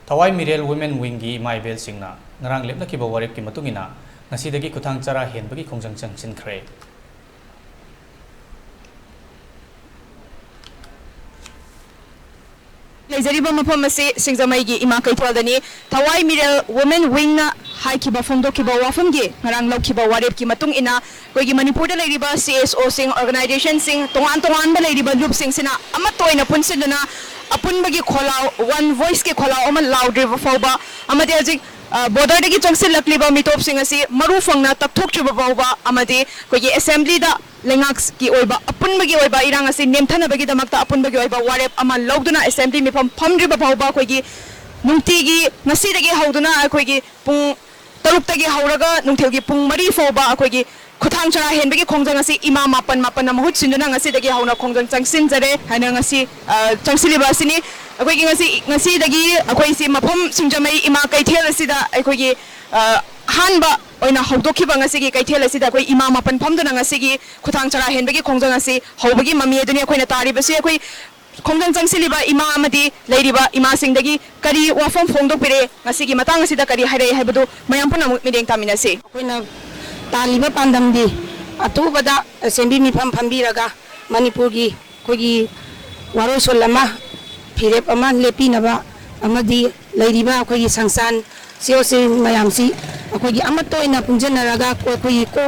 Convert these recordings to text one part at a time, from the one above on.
Thawai Mirel Women Wing Maibel Singna, Narang Lepnaki Bawarip Kimatungina, Nasidagi Kutang Chara Henbagi Kongjang Changchin Kre. Lezariba mapamase Singzamaigi Ima Kaitwadani, Thawai Mirel Women Wing Haikiba Fondo Kiba Wafamgi, Narang Lokiba Warip Kimatung Ina, Wagi Manipura Ladiba CSO Sing Organization Sing, Tongan Ladiba Loop Sing Sina, Amato in a Punsidana, Apunbagi Kola, one voice ke Kola, Oman Loud River Foba, Amadeji. Border dagi changsil lakliba mitop singasi marufangna takthok chuba bawba amadi kogi assembly da lengax ki oiba apun bagi oiba irang asi nemthana bagi damakta apun bagi oiba warep ama logduna assembly mi phamdriba bawba kogi nungtigi ngasi dagi hauduna kogi pung taruk tagi hauraga nungthilgi pung mari foba kogi khutang chara henbagi khongjang asi ima mapan mahut sinduna ngasi dagi hauna khongjang changsin jare hana ngasi changsiliba asini अखोई ngasi dagi अखोई si mafam singjamai ima kaithel asida अखोई hanba oina haudokiba ngasi gi kaithel asida अखोई ima mapan phamduna ngasi gi khutang chara henbagi khongjang asi haubagi mami aduni अखोइना तारिबसे अखोई khongjang changsiliba ima amadi leiriba ima singdagi kari wafam phongdokpire ngasi gi matang asida kari haire haibadu mayam puna mideng taminase अखोइना तालिबा पांदमदि अतुबदा assembly मिफम फंबीरगा मणिपुर की कोगी वारोसोलमा फिरेप अमा लेपीनबा अमदी लैरिबा अखोगी संसान सिओसी मयामसी अखोगी अमतोइना पुंजनरगा कोई को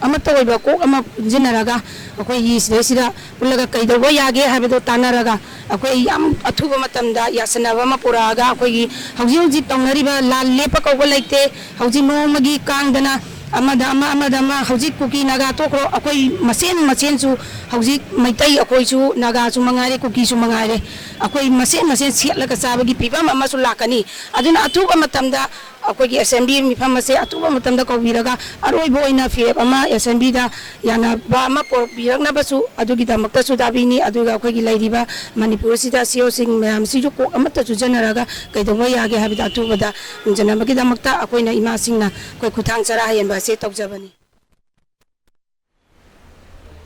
अमतोइबा को अमा पुंजनरगा अखोगी सिदेसिदा पुलगा कैदबो यागे हाबेदो तानरगा अखोई याम अथुबा मतमदा यासनबा मा पुरागा अखोगी हौजी हौजी तंगरिबा लाल लेप कौबा लैते हौजी नोमगी कांगदना अमदा हौजी कुकी नागा तोक्रो अखोई मसेन सु हौजी मैतै अखोइसु नागा सु मंगारे कुकी सु मंगारे अखोई मसेन सेटलगा चाबगी फिबम अमसु लाकनी अदुना अथुबा मतमदा अखोगी असेंबली मिफम से अथुबा मतमदा कौबिरगा अरोइबो ओइना फिरेप अमा असेंबली दा याना बा अमा पोरबिरगनाबसु अदुगी दमक्तसु दाबिनी अदुगा अखोगी लैरिबा मणिपुर सिदा सिओ सिंग मयाम सिजु को अमत्ता जुजनरगा कैदबो यागे हाबिदा अथुबदा जनमगी दमक्ता अखोइना इमा सिंगना कोई खुथांग चरा हेनबा से तौजबनी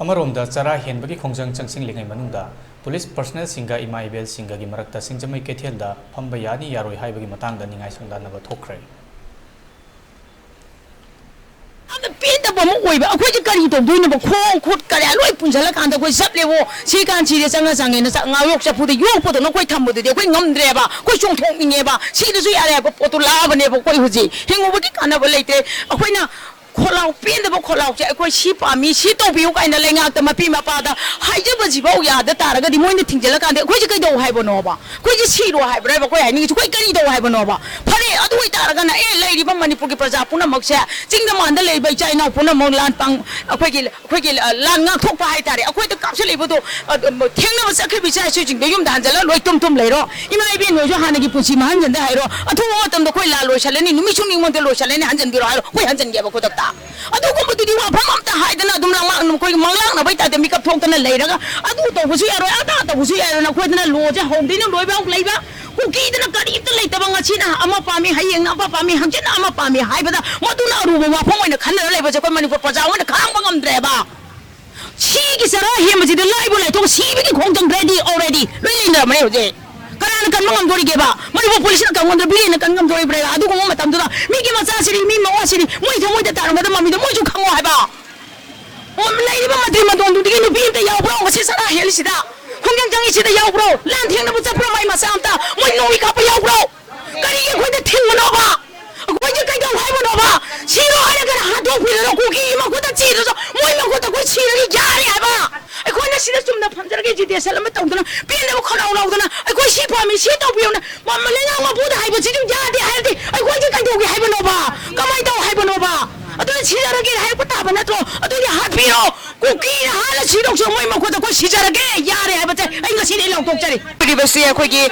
अमरोमदा चरा हेनबगी खोंजंग चंगसिंग लिंgai manungda police personnel singa ima ibel singa gi marakta singjamai kethelda phamba yani yaroi haibagi matangda ningai sangdanaba thokre ada peda ba mo oiba akhoi ji kari to duina ba khong khut kare loi punjala kan da koi sap lewo si kan chi de changa change na nga yok sa phude yok phodo no koi thambo de koi ngamdre ba koi chong thong minge ba si de su yare ba photo la ba ne ba koi huji hingu ba ki kana ba leite akhoi na खोलाव पेंदब खोलाव से अखोई सी पामी सी तौबियो काइना लेंगाक मपी मपादा हाइजब जिबाव याद तारगदि मोइन थिंजल कांदे अखोई जे कैदो हाइबनोबा अखोई जे sero हाइब्रा अखोई हाइनि जे कोई करी दो हाइबनोबा फरे अदुई तारगना ए लेरिबा मणिपुर की प्रजा पुना मक्से चिंग मानद लेबै चाइना पुना मो लान पांग अखोई लान गा थोक हाइ तारे अखोई त कापसे लेबदो थेंगना सखे बिचाय सुजिंग दे युम दानजल लोइ तुम लेरो इमा इबे नोजो हानगी पुसी महान जंदे हाइरो अथु मतम द कोई ला लोइसलेनी नुमिसु निमोंते लोइसलेनी हानजन बिरो हाइरो कोई हानजन गेबा खोदक्ता अदुगुम्बदुदि वाफम अमता हाइदना दुम लांग कोई मंगलांग नबै तादे मिकअप थोंतना लेरगा अदु तौबसु यारो अदा तौबसु यारो ना खोदना लोजे होंदिन लोइबा लेबा कुकीदना करीत लेतबा ngachina ama pami hayeng na apa pami hangchina ama pami haibada maduna aruba wafam oina khanna leba je koi manipur praja oina khang bangamdre ba si gi sara hemji de laibu lai thong si bi khongjang ready already loina mane hoje karana kan mangam dori geba manipur police na kan ngondra bi na kan ngam dori brega adu ko matam da mi gi macha siri mi mawa siri moi thomoi da taranga da mami da moi ju khango haiba om lai ba madri madon du digi nu bi ta yaw bro ngasi sara hel sida khongjang jangi sida yaw bro lan theng na bu cha bro mai ma sa amta moi noi ka pa yaw bro kari ge khoi da theng ma no ba khoi je kai da hai ma no ba siro ai ga ha do phi ro ku ki ma ko da chi ro moi ma ko da ko chi ri ya ri hai ba ai khoi na sida sum na pham jar ge ji de sala ma tong da pi na ko na na da ai khoi si pa mi si to pi na ma ma le nga ma bu da hai ba chi ju ya de hai de ai khoi je kai do ge hai ba no ba kamai do hai ba no ba अदुन सिजरगे हाय पता बना तो अदुन हाथ पिरो cookie हाल सिरोक सो मोय मखो तो को सिजरगे यारे हाय बचे ai ngasi ne long tok chari privasi akhoi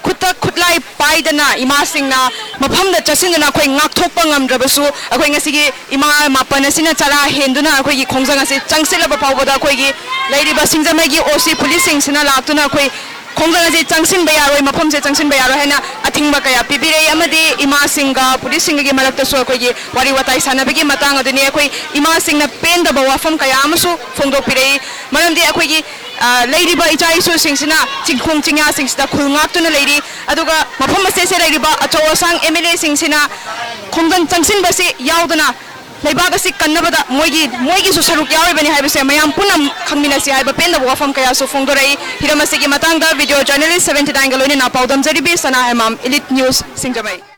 खुतलाई पाइदना इमा सिंगना मफम द चसिंगना अखोई ngak thokpa ngamdrabasu अखोई ngasi gi इमा मापन सिना चरा हेंदुना अखोई gi खोंजंग असे चंगसिलबा पावबदा अखोई gi लेरिबा सिंगजमै gi ओसी पुलिस सिंगसिना लाक्तुना अखोई खोंजंग असे चंगसिन बयारोय मफम से चंगसिन बयारोय हैना अथिंगबा कया पिबिरे अमदि इमा सिंगा पुलिस सिंग gi मरक्ता सो अखोई gi वारी वाताई सानबगी मतंग अदुनि अखोई इमा सिंगना पेंदबा वाफम कया अमसु फोंदोपिरे मरमदि अखोई gi ꯂꯩꯔꯤꯕ ꯏꯆꯥ ꯏꯁꯨꯁꯤꯡꯁꯤꯅ ꯆꯤꯡꯈꯣꯡ ꯆꯤꯡꯌꯥꯁꯤꯡꯁꯤꯗ ꯈꯨꯜ ꯉꯥꯛꯇꯨꯅ ꯂꯩꯔꯤ ꯑꯗꯨꯒ ꯃꯐꯝ ꯑꯁꯤꯗ ꯂꯩꯔꯤꯕ ꯑꯆꯧ ꯑꯁꯥꯡ MLAꯁꯤꯡꯁꯤꯅ ꯈꯣꯡꯖꯪ ꯆꯪꯁꯤꯟꯕꯁꯤ ꯌꯥꯎꯗꯅ ꯂꯩꯕꯥꯛ ꯑꯁꯤ ꯀꯟꯅꯕꯗ ꯃꯣꯏꯒꯤꯁꯨ ꯁꯔꯨꯛ ꯌꯥꯎꯔꯤꯕꯅꯤ ꯍꯥꯏꯕꯁꯦ ꯃꯌꯥꯝ ꯄꯨꯟꯅ ꯈꯪꯃꯤꯟꯅꯁꯤ ꯍꯥꯏꯕ ꯄꯦꯟꯗꯕ ꯋꯥꯐꯝ ꯀꯌꯥꯁꯨ ꯐꯣꯡꯗꯣꯔꯛꯏ ꯍꯤꯔꯝ ꯑꯁꯤꯒꯤ ꯃꯇꯥꯡꯗ ꯚꯤꯗꯤꯑꯣ ꯖꯔꯅꯦꯂꯤꯁꯠ 79ꯒ ꯂꯣꯏꯅꯅ ꯄꯥꯎꯗꯝꯖꯔꯤꯕꯤ ꯁꯅꯥ ꯍꯦꯃꯥꯝ ꯏꯂꯤꯠ ꯅ꯭ꯌꯨꯁ ꯁꯤꯡꯖꯃꯩ